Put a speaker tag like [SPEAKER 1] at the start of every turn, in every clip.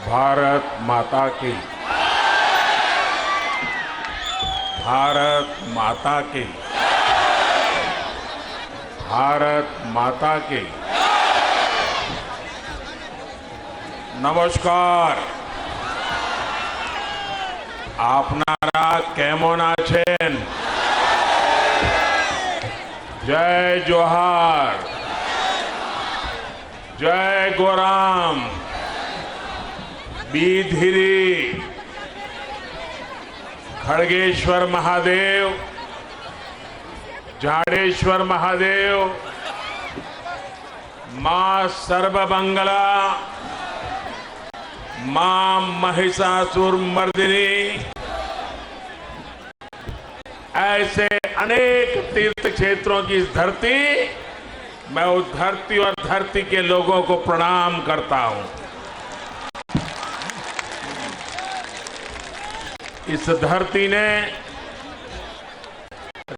[SPEAKER 1] भारत माता की, भारत माता की, भारत माता की। নমস্কার, আপনারা কেমন আছেন? জয় জোহার, জয় গোরাম, बीधिरी, खड़गेश्वर महादेव, जाडेश्वर महादेव, मां सर्वमंगला, मां महिषासुर मर्दिनी, ऐसे अनेक तीर्थ क्षेत्रों की इस धरती, मैं उस धरती और धरती के लोगों को प्रणाम करता हूं। इस धरती ने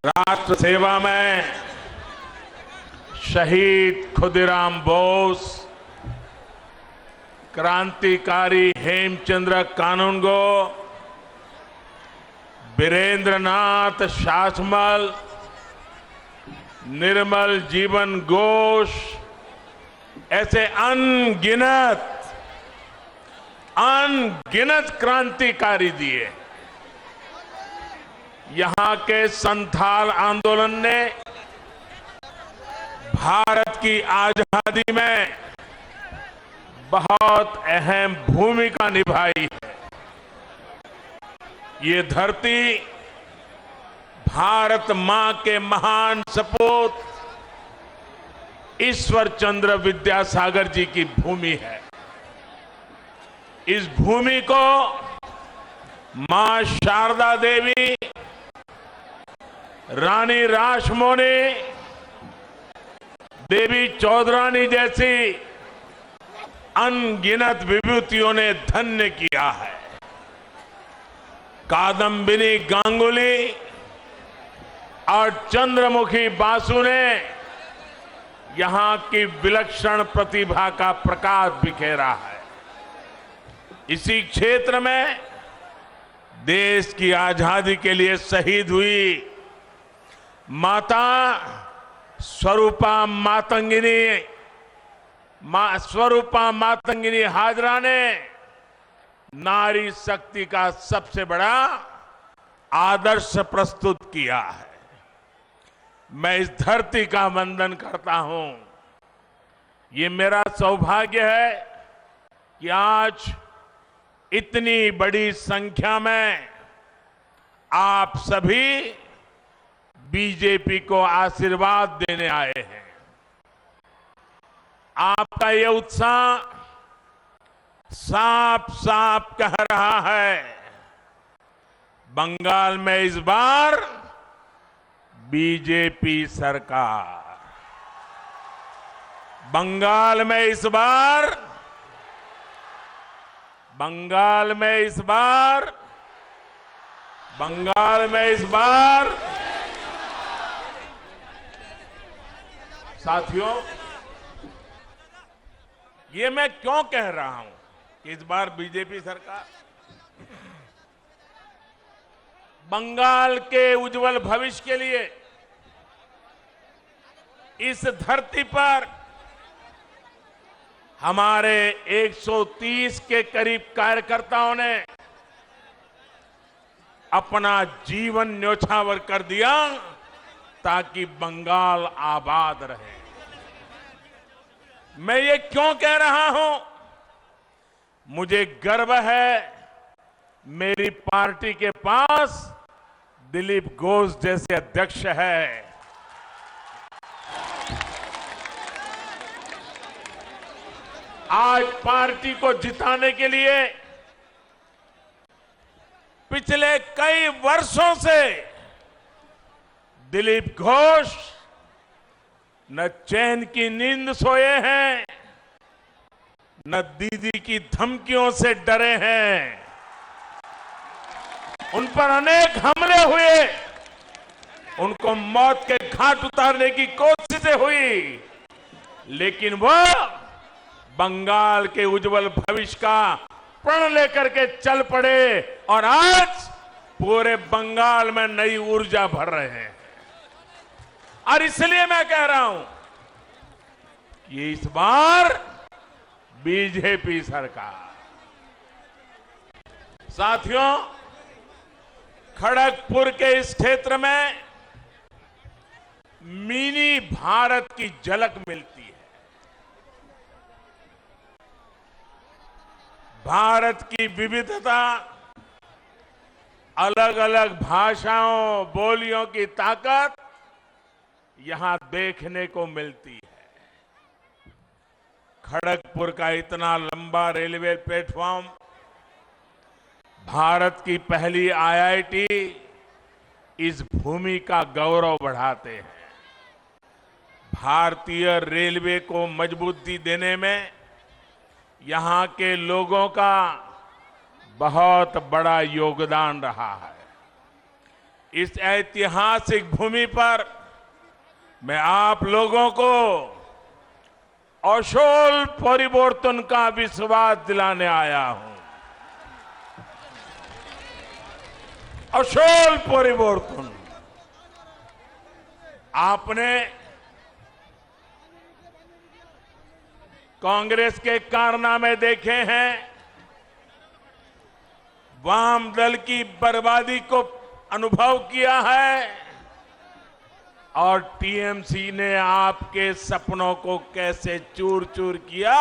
[SPEAKER 1] राष्ट्र सेवा में शहीद खुदीराम बोस, क्रांतिकारी हेमचंद्र कानूनगो, वीरेंद्रनाथ शासमल, निर्मल जीवन घोष, ऐसे अनगिनत क्रांतिकारी दिए। यहां के संथाल आंदोलन ने भारत की आजादी में बहुत अहम भूमिका निभाई है। ये धरती भारत मां के महान सपूत ईश्वर चंद्र विद्यासागर जी की भूमि है। इस भूमि को मां शारदा देवी, रानी रासमोनी, देवी चौधरानी जैसी अनगिनत विभूतियों ने धन्य किया है। कादम्बिनी गांगुली और चंद्रमुखी बासु ने यहां की विलक्षण प्रतिभा का प्रकाश बिखेरा है। इसी क्षेत्र में देश की आजादी के लिए शहीद हुई माता स्वरूपा मातंगिनी हाजरा ने नारी शक्ति का सबसे बड़ा आदर्श प्रस्तुत किया है। मैं इस धरती का वंदन करता हूं। ये मेरा सौभाग्य है कि आज इतनी बड़ी संख्या में आप सभी बीजेपी को आशीर्वाद देने आए हैं। आपका ये उत्साह साफ साफ कह रहा है, बंगाल में इस बार बीजेपी सरकार, बंगाल में इस बार साथियों, ये मैं क्यों कह रहा हूं कि इस बार बीजेपी सरकार? बंगाल के उज्जवल भविष्य के लिए इस धरती पर हमारे 130 के करीब कार्यकर्ताओं ने अपना जीवन न्योछावर कर दिया ताकि बंगाल आबाद रहे। मैं ये क्यों कह रहा हूं? मुझे गर्व है मेरी पार्टी के पास दिलीप घोष जैसे अध्यक्ष है। आज पार्टी को जिताने के लिए पिछले कई वर्षों से दिलीप घोष न चैन की नींद सोए हैं, न दीदी की धमकियों से डरे हैं। उन पर अनेक हमले हुए, उनको मौत के घाट उतारने की कोशिशें हुई, लेकिन वो बंगाल के उज्जवल भविष्य का प्रण लेकर के चल पड़े और आज पूरे बंगाल में नई ऊर्जा भर रहे हैं। और इसलिए मैं कह रहा हूं कि इस बार बीजेपी सरकार, साथियों, खड़गपुर के इस क्षेत्र में मिनी भारत की झलक मिलती है। भारत की विविधता, अलग अलग भाषाओं, बोलियों की ताकत यहां देखने को मिलती है। खड़गपुर का इतना लंबा रेलवे प्लेटफॉर्म, भारत की पहली आईआईटी इस भूमि का गौरव बढ़ाते हैं। भारतीय रेलवे को मजबूती देने में यहां के लोगों का बहुत बड़ा योगदान रहा है। इस ऐतिहासिक भूमि पर मैं आप लोगों को अशोल परिवर्तन का विश्वास दिलाने आया हूं। अशोल परिवर्तन। आपने कांग्रेस के कारनामे देखे हैं, वाम दल की बर्बादी को अनुभव किया है और टीएमसी ने आपके सपनों को कैसे चूर चूर किया,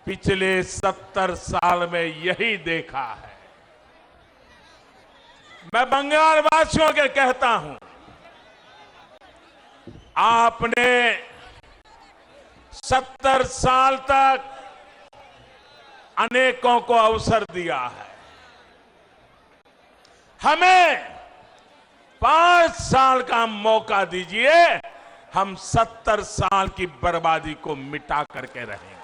[SPEAKER 1] पिछले 70 साल में यही देखा है। मैं बंगाल वासियों के कहता हूं, आपने 70 साल तक अनेकों को अवसर दिया है। हमें 5 साल का मौका दीजिए, हम 70 साल की बर्बादी को मिटा करके रहेंगे।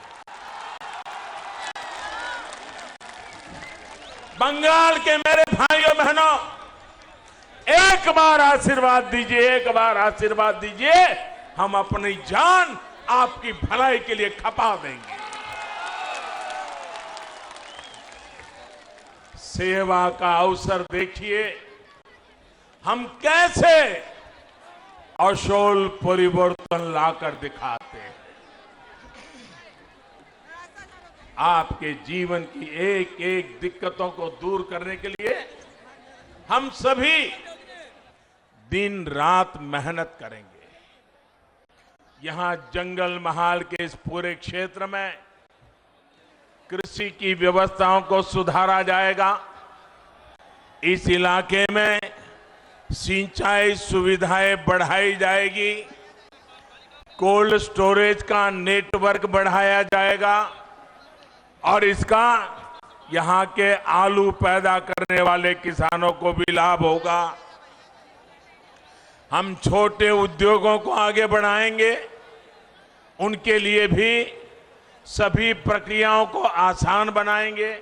[SPEAKER 1] बंगाल के मेरे भाइयों बहनों, एक बार आशीर्वाद दीजिए, एक बार आशीर्वाद दीजिए। हम अपनी जान आपकी भलाई के लिए खपा देंगे। सेवा का अवसर देखिए, हम कैसे अशोल परिवर्तन लाकर दिखाते हैं। आपके जीवन की एक एक दिक्कतों को दूर करने के लिए हम सभी दिन रात मेहनत करेंगे। यहां जंगल महाल के इस पूरे क्षेत्र में कृषि की व्यवस्थाओं को सुधारा जाएगा। इस इलाके में सिंचाई सुविधाएं बढ़ाई जाएगी, कोल्ड स्टोरेज का नेटवर्क बढ़ाया जाएगा और इसका यहां के आलू पैदा करने वाले किसानों को भी लाभ होगा। हम छोटे उद्योगों को आगे बढ़ाएंगे, उनके लिए भी सभी प्रक्रियाओं को आसान बनाएंगे।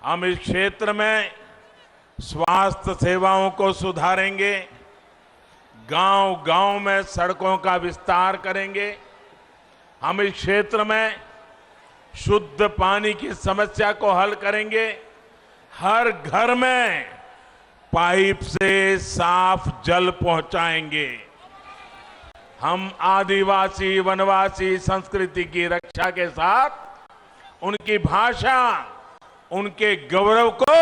[SPEAKER 1] हम इस क्षेत्र में स्वास्थ्य सेवाओं को सुधारेंगे, गांव-गांव में सड़कों का विस्तार करेंगे। हम इस क्षेत्र में शुद्ध पानी की समस्या को हल करेंगे। हर घर में पाइप से साफ जल पहुंचाएंगे। हम आदिवासी वनवासी संस्कृति की रक्षा के साथ उनकी भाषा, उनके गौरव को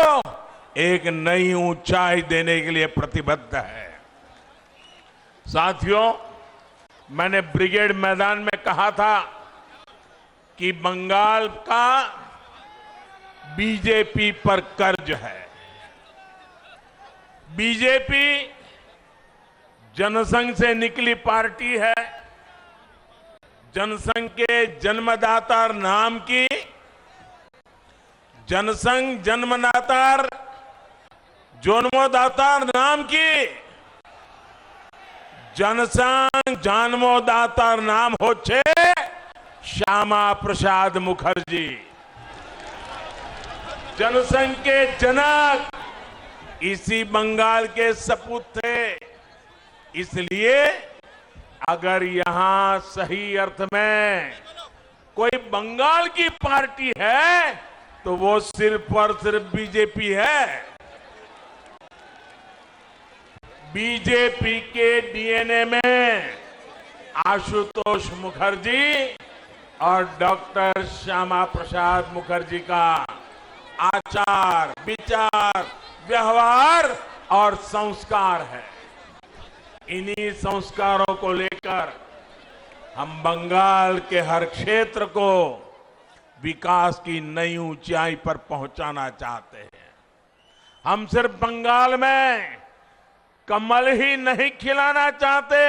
[SPEAKER 1] एक नई ऊंचाई देने के लिए प्रतिबद्ध है। साथियों, मैंने ब्रिगेड मैदान में कहा था कि बंगाल का बीजेपी पर कर्ज है। बीजेपी जनसंघ से निकली पार्टी है। जनसंघ के जन्मदाता नाम की, जनसंघ जन्मदाता जन्मदाता नाम की, जनसंघ जन्मदाता नाम होच्छे श्यामा प्रसाद मुखर्जी। जनसंघ के जनक इसी बंगाल के सपूत थे। इसलिए अगर यहां सही अर्थ में कोई बंगाल की पार्टी है तो वो सिर्फ और सिर्फ बीजेपी है। बीजेपी के डीएनए में आशुतोष मुखर्जी और डॉक्टर श्यामा प्रसाद मुखर्जी का आचार, विचार, व्यवहार और संस्कार है। इन्हीं संस्कारों को लेकर हम बंगाल के हर क्षेत्र को विकास की नई ऊंचाई पर पहुंचाना चाहते हैं। हम सिर्फ बंगाल में कमल ही नहीं खिलाना चाहते,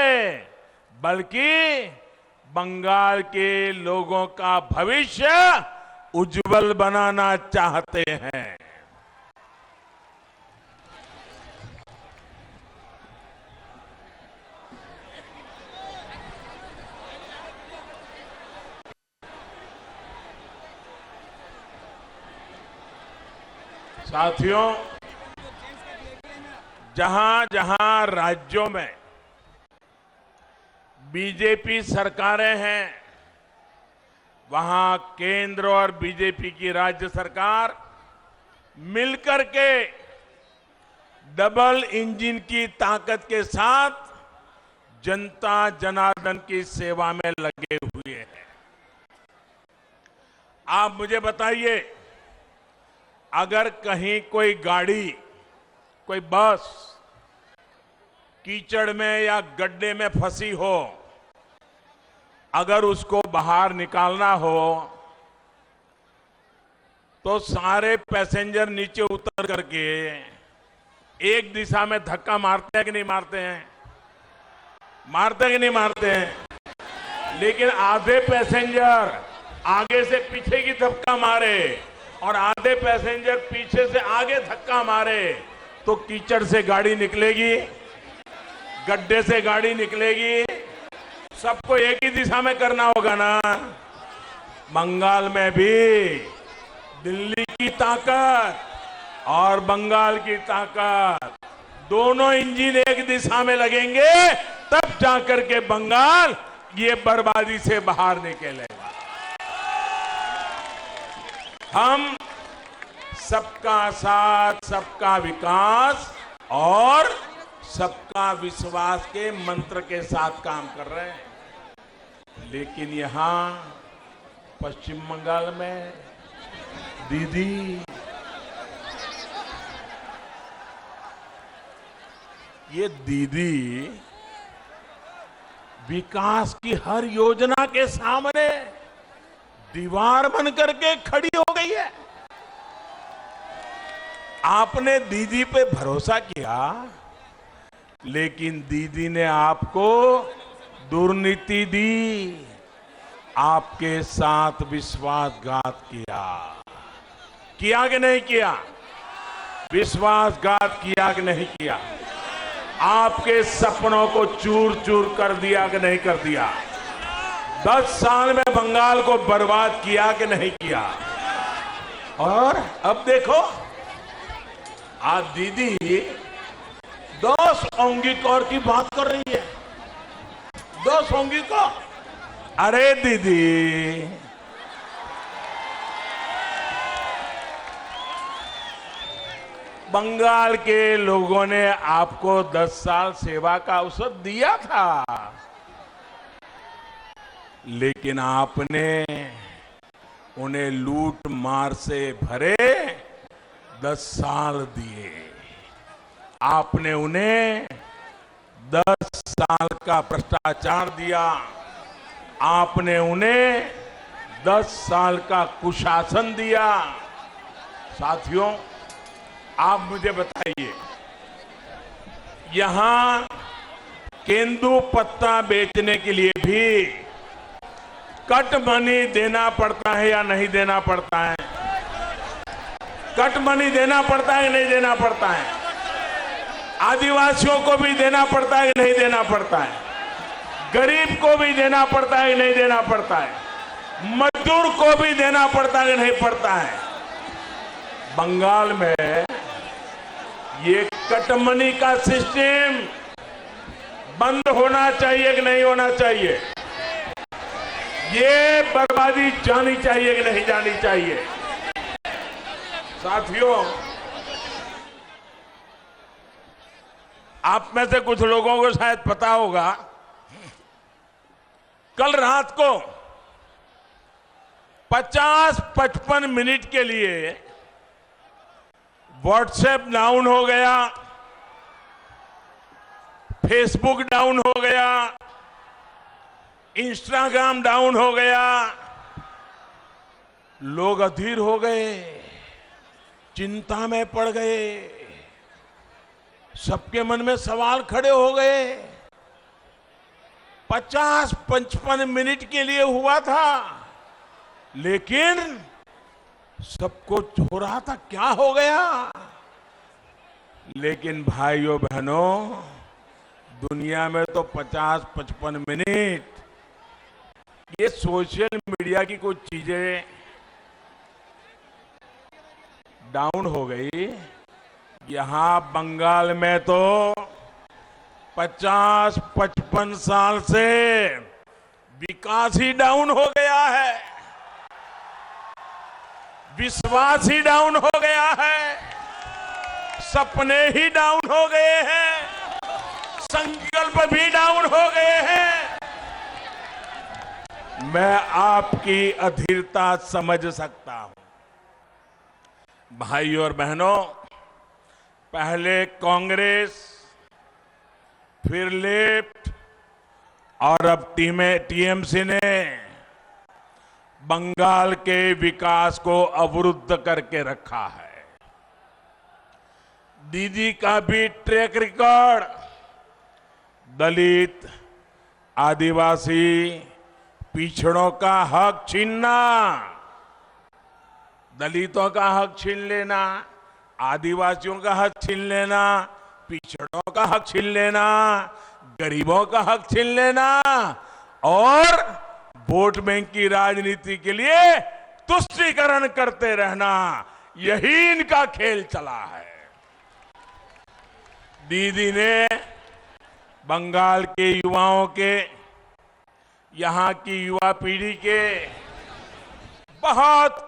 [SPEAKER 1] बल्कि बंगाल के लोगों का भविष्य उज्जवल बनाना चाहते हैं। साथियों, जहां जहां राज्यों में बीजेपी सरकारें हैं, वहां केंद्र और बीजेपी की राज्य सरकार मिलकर के डबल इंजन की ताकत के साथ जनता जनार्दन की सेवा में लगे हुए हैं। आप मुझे बताइए, अगर कहीं कोई गाड़ी, कोई बस कीचड़ में या गड्ढे में फंसी हो, अगर उसको बाहर निकालना हो तो सारे पैसेंजर नीचे उतर करके एक दिशा में धक्का मारते हैं कि नहीं मारते हैं? मारते हैं कि नहीं मारते हैं? लेकिन आधे पैसेंजर आगे से पीछे की धक्का मारे और आधे पैसेंजर पीछे से आगे धक्का मारे तो कीचड़ से गाड़ी निकलेगी, गड्ढे से गाड़ी निकलेगी। सबको एक ही दिशा में करना होगा ना। बंगाल में भी दिल्ली की ताकत और बंगाल की ताकत, दोनों इंजन एक दिशा में लगेंगे, तब जाकर के बंगाल ये बर्बादी से बाहर निकलेगा। हम सबका साथ, सबका विकास और सबका विश्वास के मंत्र के साथ काम कर रहे हैं। लेकिन यहां पश्चिम बंगाल में दीदी, ये दीदी विकास की हर योजना के सामने दीवार बन करके खड़ी हो गई है। आपने दीदी पे भरोसा किया, लेकिन दीदी ने आपको दुर्नीति दी, आपके साथ विश्वासघात किया। किया कि नहीं किया? विश्वासघात किया कि नहीं किया? आपके सपनों को चूर चूर कर दिया कि नहीं कर दिया? 10 साल में बंगाल को बर्बाद किया कि नहीं किया? और अब देखो, आज दीदी 10 औंगिक और की बात कर रही है। 10 औंगिक। अरे दीदी, बंगाल के लोगों ने आपको 10 साल सेवा का अवसर दिया था, लेकिन आपने उन्हें लूट मार से भरे 10 साल दिए। आपने उन्हें 10 साल का भ्रष्टाचार दिया। आपने उन्हें 10 साल का कुशासन दिया। साथियों, आप मुझे बताइए, यहां केंदू पत्ता बेचने के लिए भी कट मनी देना पड़ता है या नहीं देना पड़ता है? कट मनी देना पड़ता है कि नहीं देना पड़ता है? आदिवासियों को भी देना पड़ता है कि नहीं देना पड़ता है? गरीब को भी देना पड़ता है कि नहीं देना पड़ता है? मजदूर को भी देना पड़ता है कि नहीं पड़ता है? बंगाल में ये कट मनी का सिस्टम बंद होना चाहिए कि नहीं होना चाहिए? ये बर्बादी जानी चाहिए कि नहीं जानी चाहिए? साथियों, आप में से कुछ लोगों को शायद पता होगा, कल रात को 50-55 मिनट के लिए व्हाट्सएप डाउन हो गया, फेसबुक डाउन हो गया, इंस्टाग्राम डाउन हो गया। लोग अधीर हो गए, चिंता में पड़ गए, सबके मन में सवाल खड़े हो गए। 50-55 मिनट के लिए हुआ था, लेकिन सब कुछ हो रहा था, क्या हो गया? लेकिन भाइयों बहनों, दुनिया में तो 50-55 मिनट ये सोशल मीडिया की कुछ चीजें डाउन हो गई। यहां बंगाल में तो 50-55 साल से विकास ही डाउन हो गया है, विश्वास ही डाउन हो गया है, सपने ही डाउन हो गए हैं, संकल्प भी डाउन हो गए हैं। मैं आपकी अधीरता समझ सकता हूं। भाइयों और बहनों, पहले कांग्रेस, फिर लेफ्ट और अब टीएमसी ने बंगाल के विकास को अवरुद्ध करके रखा है। दीदी का भी ट्रैक रिकॉर्ड दलित, आदिवासी, पिछड़ों का हक छीनना, दलितों का हक छीन लेना, आदिवासियों का हक छीन लेना, पिछड़ों का हक छीन लेना, गरीबों का हक छीन लेना और वोट बैंक की राजनीति के लिए तुष्टीकरण करते रहना, यही इनका खेल चला है। दीदी ने बंगाल के युवाओं के, यहां की युवा पीढ़ी के बहुत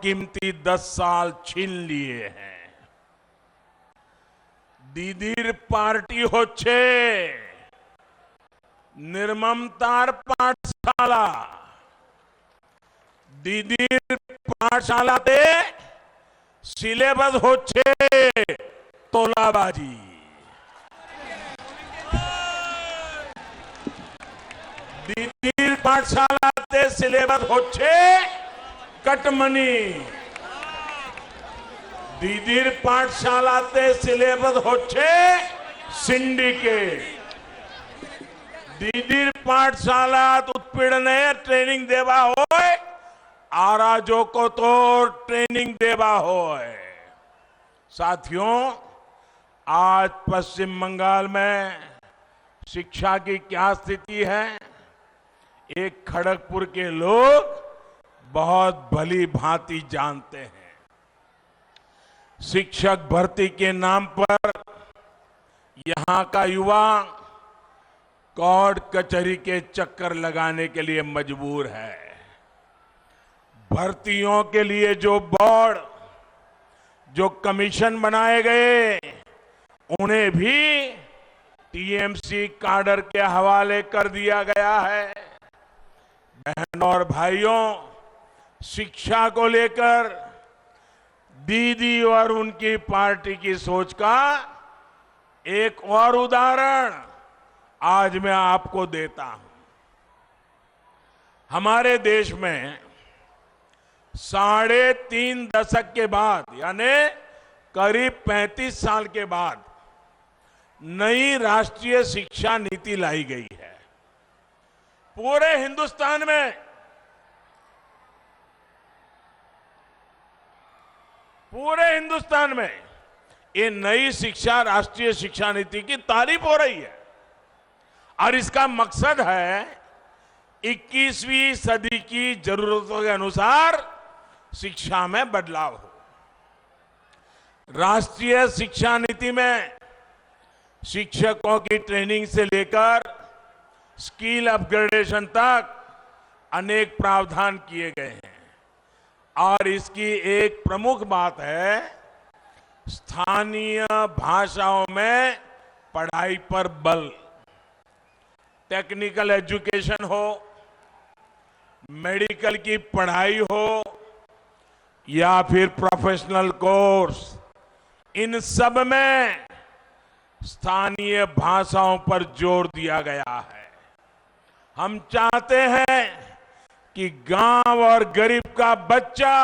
[SPEAKER 1] कीमती 10 साल छीन लिए हैं। दीदीर पार्टी होच्छे निर्ममतार पाठशाला। दीदीर पाठशालाते सिलेबस होच्छे तोलाबाजी। दीदीर पाठशालाते सिलेबस होच्छे कटमनी। दीदीर पाठशालाते सिलेबस होच्छे सिंडिकेट। दीदीर पाठशालात उत्पीड़ने ट्रेनिंग देवा होय, आराजो को तो ट्रेनिंग देवा होय। साथियों, आज पश्चिम बंगाल में शिक्षा की क्या स्थिति है, एक खड़गपुर के लोग बहुत भली भांति जानते हैं। शिक्षक भर्ती के नाम पर यहां का युवा कोर्ट कचहरी के चक्कर लगाने के लिए मजबूर है। भर्तियों के लिए जो बोर्ड, जो कमीशन बनाए गए, उन्हें भी टीएमसी काडर के हवाले कर दिया गया है। बहनों और भाइयों, शिक्षा को लेकर दीदी और उनकी पार्टी की सोच का एक और उदाहरण आज मैं आपको देता हूं। हमारे देश में 3.5 दशक के बाद, यानी करीब 35 साल के बाद नई राष्ट्रीय शिक्षा नीति लाई गई है। पूरे हिंदुस्तान में ये नई राष्ट्रीय शिक्षा नीति की तारीफ हो रही है और इसका मकसद है 21वीं सदी की जरूरतों के अनुसार शिक्षा में बदलाव हो। राष्ट्रीय शिक्षा नीति में शिक्षकों की ट्रेनिंग से लेकर स्किल अपग्रेडेशन तक अनेक प्रावधान किए गए हैं। और इसकी एक प्रमुख बात है, स्थानीय भाषाओं में पढ़ाई पर बल। टेक्निकल एजुकेशन हो, मेडिकल की पढ़ाई हो या फिर प्रोफेशनल कोर्स, इन सब में स्थानीय भाषाओं पर जोर दिया गया है। हम चाहते हैं कि गांव और गरीब का बच्चा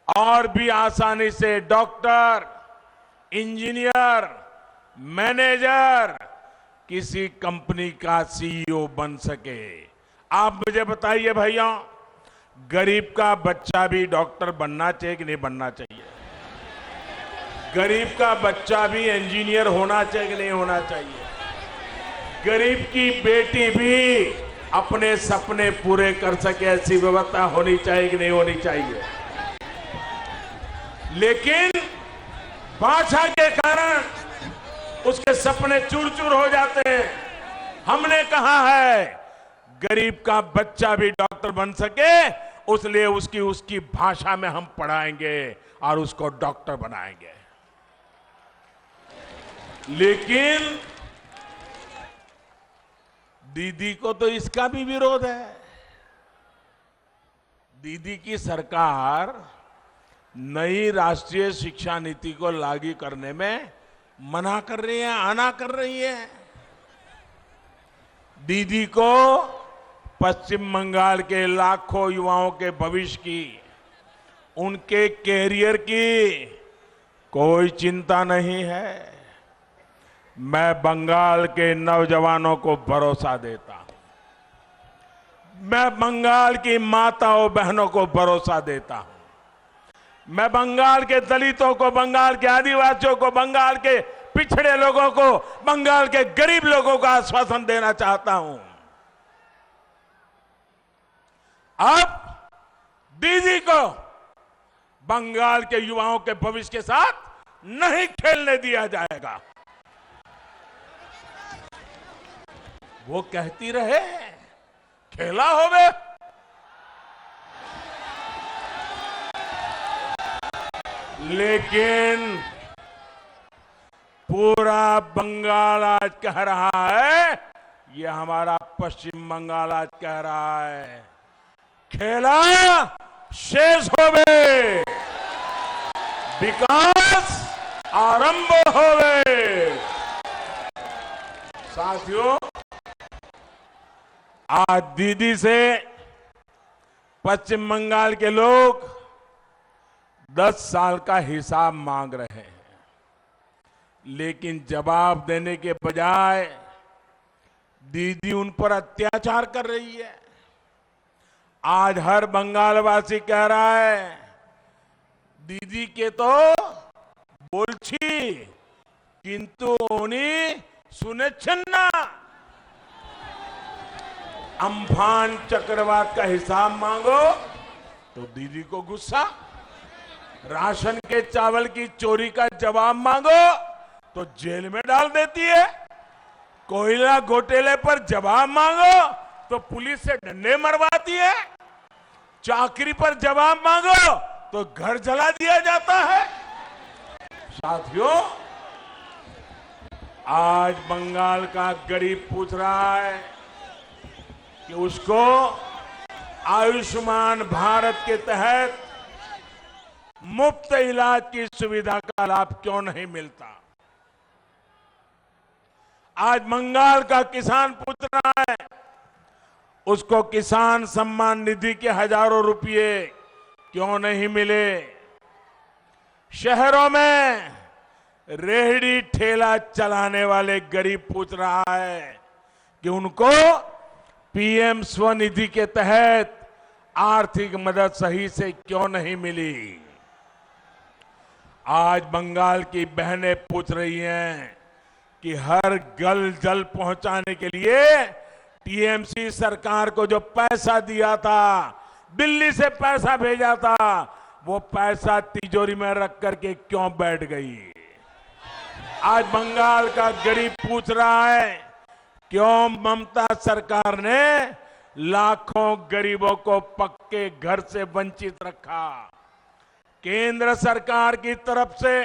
[SPEAKER 1] और भी आसानी से डॉक्टर, इंजीनियर, मैनेजर, किसी कंपनी का सीईओ बन सके। आप मुझे बताइए भैया, गरीब का बच्चा भी डॉक्टर बनना चाहिए कि नहीं बनना चाहिए? गरीब का बच्चा भी इंजीनियर होना चाहिए कि नहीं होना चाहिए? गरीब की बेटी भी अपने सपने पूरे कर सके, ऐसी व्यवस्था होनी चाहिए कि नहीं होनी चाहिए? लेकिन भाषा के कारण उसके सपने चूर चूर हो जाते हैं। हमने कहा है गरीब का बच्चा भी डॉक्टर बन सके, उसलिए उसकी भाषा में हम पढ़ाएंगे और उसको डॉक्टर बनाएंगे। लेकिन दीदी को तो इसका भी विरोध है। दीदी की सरकार नई राष्ट्रीय शिक्षा नीति को लागू करने में मना कर रही है, आना कर रही है। दीदी को पश्चिम बंगाल के लाखों युवाओं के भविष्य की, उनके कैरियर की कोई चिंता नहीं है। मैं बंगाल के नौजवानों को भरोसा देता हूं। मैं बंगाल की माताओं बहनों को भरोसा देता हूं। मैं बंगाल के दलितों को, बंगाल के आदिवासियों को, बंगाल के पिछड़े लोगों को, बंगाल के गरीब लोगों को आश्वासन देना चाहता हूं। अब दीदी को बंगाल के युवाओं के भविष्य के साथ नहीं खेलने दिया जाएगा। वो कहती रहे खेला होवे, लेकिन पूरा बंगाल आज कह रहा है, ये हमारा पश्चिम बंगाल आज कह रहा है, खेला शेष होवे, विकास आरंभ होवे। साथियों, आज दीदी से पश्चिम बंगाल के लोग 10 साल का हिसाब मांग रहे हैं, लेकिन जवाब देने के बजाय दीदी उन पर अत्याचार कर रही है। आज हर बंगालवासी कह रहा है दीदी के तो बोलछी किंतु उन्हीं सुनेछन ना। अम्फान चक्रवात का हिसाब मांगो तो दीदी को गुस्सा, राशन के चावल की चोरी का जवाब मांगो तो जेल में डाल देती है, कोयला घोटाले पर जवाब मांगो तो पुलिस से डंडे मरवाती है, चाकरी पर जवाब मांगो तो घर जला दिया जाता है। साथियों, आज बंगाल का गरीब पूछ रहा है कि उसको आयुष्मान भारत के तहत मुफ्त इलाज की सुविधा का लाभ क्यों नहीं मिलता। आज बंगाल का किसान पूछ रहा है उसको किसान सम्मान निधि के हजारों रुपए क्यों नहीं मिले। शहरों में रेहड़ी ठेला चलाने वाले गरीब पूछ रहा है कि उनको पीएम स्वनिधि के तहत आर्थिक मदद सही से क्यों नहीं मिली। आज बंगाल की बहनें पूछ रही हैं कि हर घर जल पहुंचाने के लिए टीएमसी सरकार को जो पैसा दिया था, दिल्ली से पैसा भेजा था, वो पैसा तिजोरी में रख करके क्यों बैठ गई। आज बंगाल का गरीब पूछ रहा है क्यों ममता सरकार ने लाखों गरीबों को पक्के घर से वंचित रखा। केंद्र सरकार की तरफ से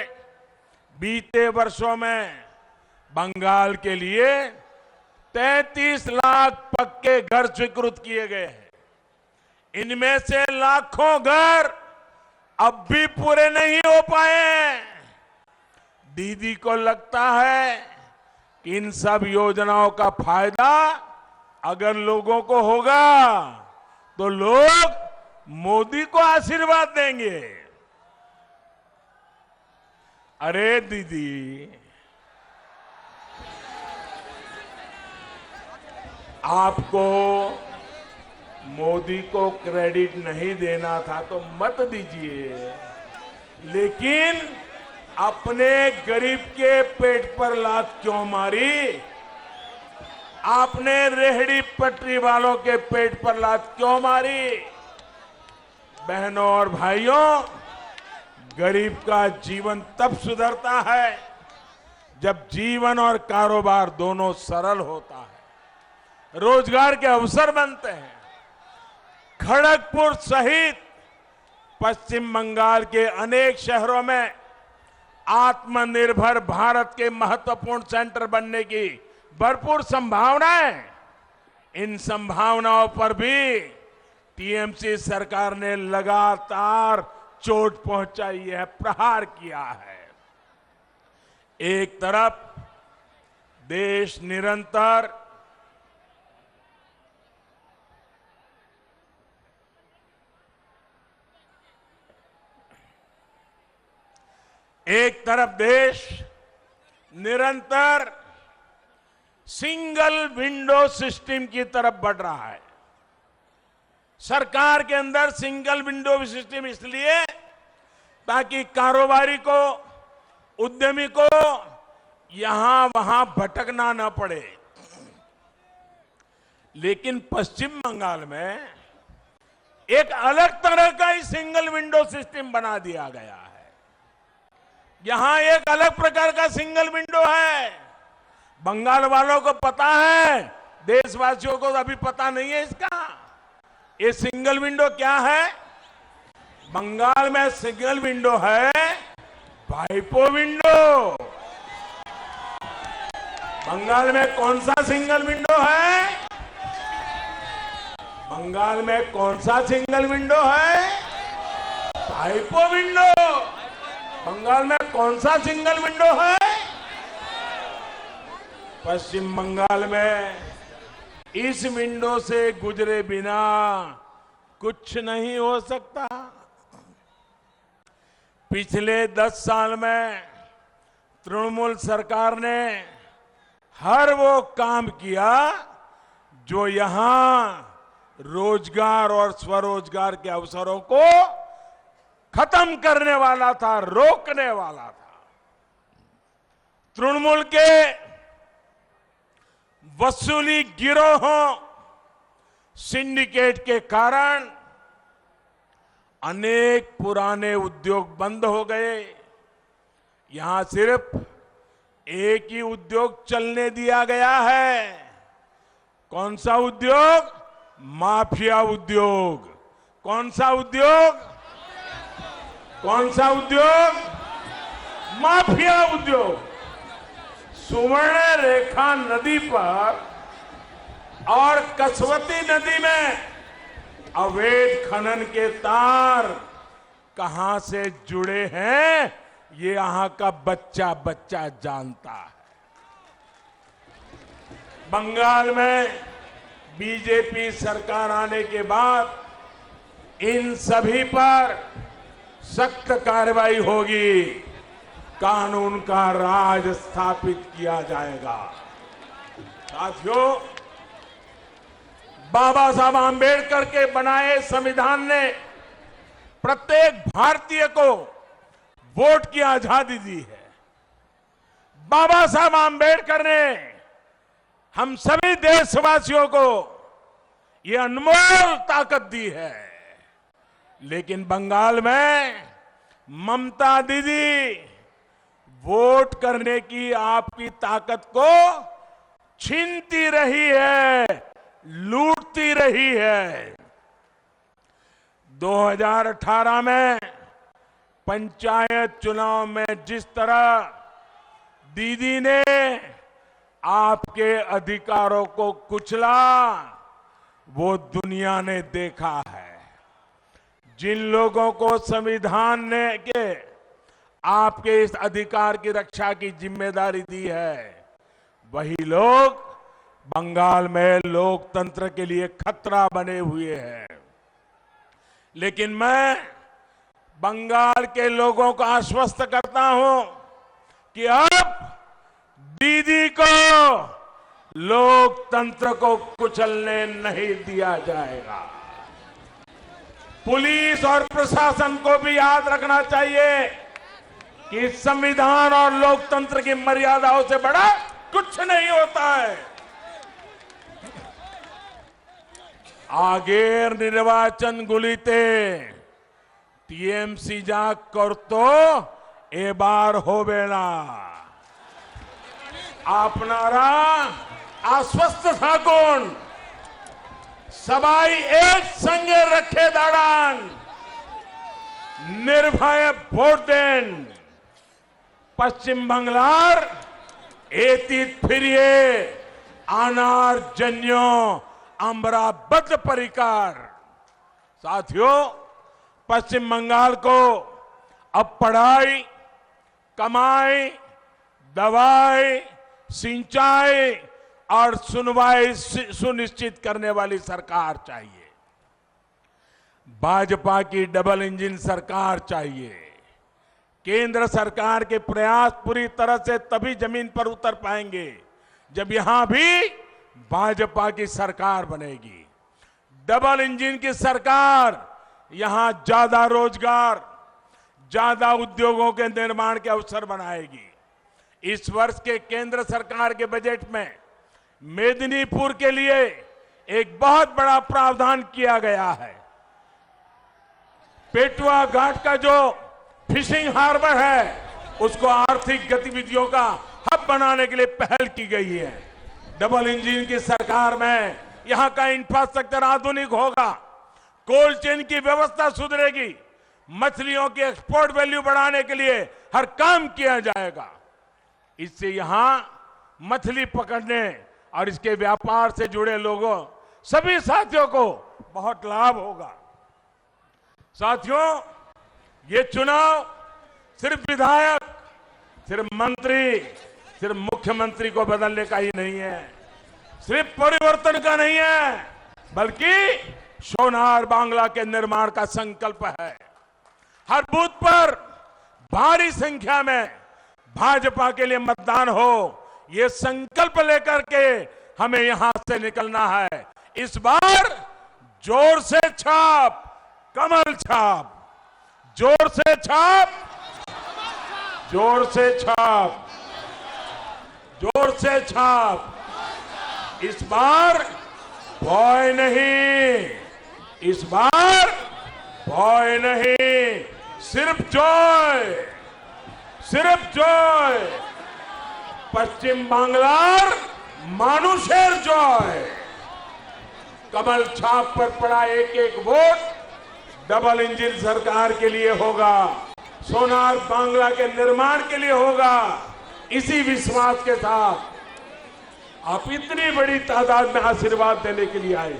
[SPEAKER 1] बीते वर्षों में बंगाल के लिए 33 लाख पक्के घर स्वीकृत किए गए हैं। इनमें से लाखों घर अब भी पूरे नहीं हो पाए हैं। दीदी को लगता है कि इन सब योजनाओं का फायदा अगर लोगों को होगा तो लोग मोदी को आशीर्वाद देंगे। अरे दीदी, आपको मोदी को क्रेडिट नहीं देना था तो मत दीजिए, लेकिन अपने गरीब के पेट पर लात क्यों मारी? आपने रेहड़ी पटरी वालों के पेट पर लात क्यों मारी? बहनों और भाइयों, गरीब का जीवन तब सुधरता है जब जीवन और कारोबार दोनों सरल होता है, रोजगार के अवसर बनते हैं। खड़गपुर सहित पश्चिम बंगाल के अनेक शहरों में आत्मनिर्भर भारत के महत्वपूर्ण सेंटर बनने की भरपूर संभावनाएं। इन संभावनाओं पर भी टीएमसी सरकार ने लगातार चोट पहुंचाई है, प्रहार किया है। एक तरफ देश निरंतर निरंतर सिंगल विंडो सिस्टम की तरफ बढ़ रहा है। सरकार के अंदर सिंगल विंडो सिस्टम इसलिए ताकि कारोबारी को, उद्यमी को यहां वहां भटकना न पड़े। लेकिन पश्चिम बंगाल में एक अलग तरह का ही सिंगल विंडो सिस्टम बना दिया गया है। यहां एक अलग प्रकार का सिंगल विंडो है। बंगाल वालों को पता है, देशवासियों को अभी पता नहीं है इसका। ये सिंगल विंडो क्या है? बंगाल में सिंगल विंडो है वाइपो विंडो। बंगाल में कौन सा सिंगल विंडो है? बंगाल में कौन सा सिंगल विंडो है? वाइपो विंडो। बंगाल में कौन सा सिंगल विंडो है? पश्चिम बंगाल में इस विंडो से गुजरे बिना कुछ नहीं हो सकता। पिछले 10 साल में तृणमूल सरकार ने हर वो काम किया जो यहां रोजगार और स्वरोजगार के अवसरों को खत्म करने वाला था, रोकने वाला था। तृणमूल के वसूली गिरोहों, सिंडिकेट के कारण अनेक पुराने उद्योग बंद हो गए। यहां सिर्फ एक ही उद्योग चलने दिया गया है। कौन सा उद्योग? माफिया उद्योग। कौन सा उद्योग? कौन सा उद्योग? माफिया उद्योग। सुवर्ण रेखा नदी पर और कसवती नदी में अवैध खनन के तार कहां से जुड़े हैं, ये यहां का बच्चा बच्चा जानता है। बंगाल में बीजेपी सरकार आने के बाद इन सभी पर सख्त कार्रवाई होगी, कानून का राज स्थापित किया जाएगा। साथियों, बाबा साहब आंबेडकर के बनाए संविधान ने प्रत्येक भारतीय को वोट की आजादी दी है। बाबा साहब आंबेडकर ने हम सभी देशवासियों को ये अनमोल ताकत दी है। लेकिन बंगाल में ममता दीदी वोट करने की आपकी ताकत को छीनती रही है, लूटती रही है। 2018 में पंचायत चुनाव में जिस तरह दीदी ने आपके अधिकारों को कुचला, वो दुनिया ने देखा है। जिन लोगों को संविधान ने के आपके इस अधिकार की रक्षा की जिम्मेदारी दी है, वही लोग बंगाल में लोकतंत्र के लिए खतरा बने हुए हैं। लेकिन मैं बंगाल के लोगों को आश्वस्त करता हूं कि अब दीदी को लोकतंत्र को कुचलने नहीं दिया जाएगा। पुलिस और प्रशासन को भी याद रखना चाहिए कि संविधान और लोकतंत्र की मर्यादाओं से बड़ा कुछ नहीं होता है। আগের নির্বাচনগুলিতে টিএমসি যা করত এবার হবে না। আপনারা আশ্বস্ত থাকুন, সবাই একসঙ্গে রক্ষে দাঁড়ান, নির্ভয়ে ভোট দেন। পশ্চিম বাংলার এতিত ফিরিয়ে আনার জন্য আমরা बद्धपरिकर। साथियों, पश्चिम बंगाल को अब पढ़ाई, कमाई, दवाई, सिंचाई और सुनवाई सुनिश्चित करने वाली सरकार चाहिए। भाजपा की डबल इंजन सरकार चाहिए। केंद्र सरकार के प्रयास पूरी तरह से तभी जमीन पर उतर पाएंगे जब यहां भी भाजपा की सरकार बनेगी। डबल इंजन की सरकार यहां ज्यादा रोजगार, ज्यादा उद्योगों के निर्माण के अवसर बनाएगी। इस वर्ष के केंद्र सरकार के बजट में मेदिनीपुर के लिए एक बहुत बड़ा प्रावधान किया गया है। पेटुआ घाट का जो फिशिंग हार्बर है, उसको आर्थिक गतिविधियों का हब बनाने के लिए पहल की गई है। डबल इंजन की सरकार में यहां का इंफ्रास्ट्रक्चर आधुनिक होगा, कोल्ड चेन की व्यवस्था सुधरेगी, मछलियों की एक्सपोर्ट वैल्यू बढ़ाने के लिए हर काम किया जाएगा। इससे यहां मछली पकड़ने और इसके व्यापार से जुड़े लोगों, सभी साथियों को बहुत लाभ होगा। साथियों, ये चुनाव सिर्फ विधायक, सिर्फ मंत्री, सिर्फ मुख्यमंत्री को बदलने का ही नहीं है, सिर्फ परिवर्तन का नहीं है, बल्कि सोनार बांग्ला के निर्माण का संकल्प है। हर बूथ पर भारी संख्या में भाजपा के लिए मतदान हो, ये संकल्प लेकर के हमें यहां से निकलना है। इस बार जोर से छाप, कमल छाप, जोर से छाप, जोर से छाप, जोर से छाप। इस बार भय नहीं, इस बार भय नहीं, सिर्फ जय, सिर्फ जय। पश्चिम बांग्लार मानुषेर जय। कमल छाप पर पड़ा एक एक वोट डबल इंजन सरकार के लिए होगा, सोनार बांग्ला के निर्माण के लिए होगा। इसी विश्वास के साथ आप इतनी बड़ी तादाद में आशीर्वाद देने के लिए आए।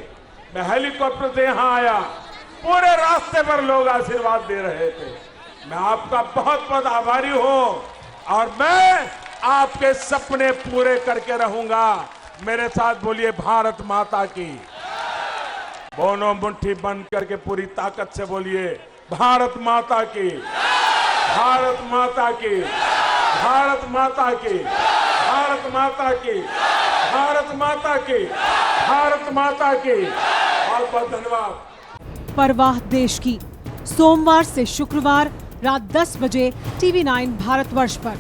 [SPEAKER 1] मैं हेलीकॉप्टर से यहां आया, पूरे रास्ते पर लोग आशीर्वाद दे रहे थे। मैं आपका बहुत बहुत आभारी हूं और मैं आपके सपने पूरे करके रहूंगा। मेरे साथ बोलिए भारत माता की। दोनों मुट्ठी बंद करके पूरी ताकत से बोलिए भारत माता की, भारत माता की, भारत माता की, भारत माता की, भारत माता की, भारत माता की। बहुत बहुत धन्यवाद।
[SPEAKER 2] परवाह देश की, सोमवार से शुक्रवार रात 10 बजे TV9 भारतवर्ष पर।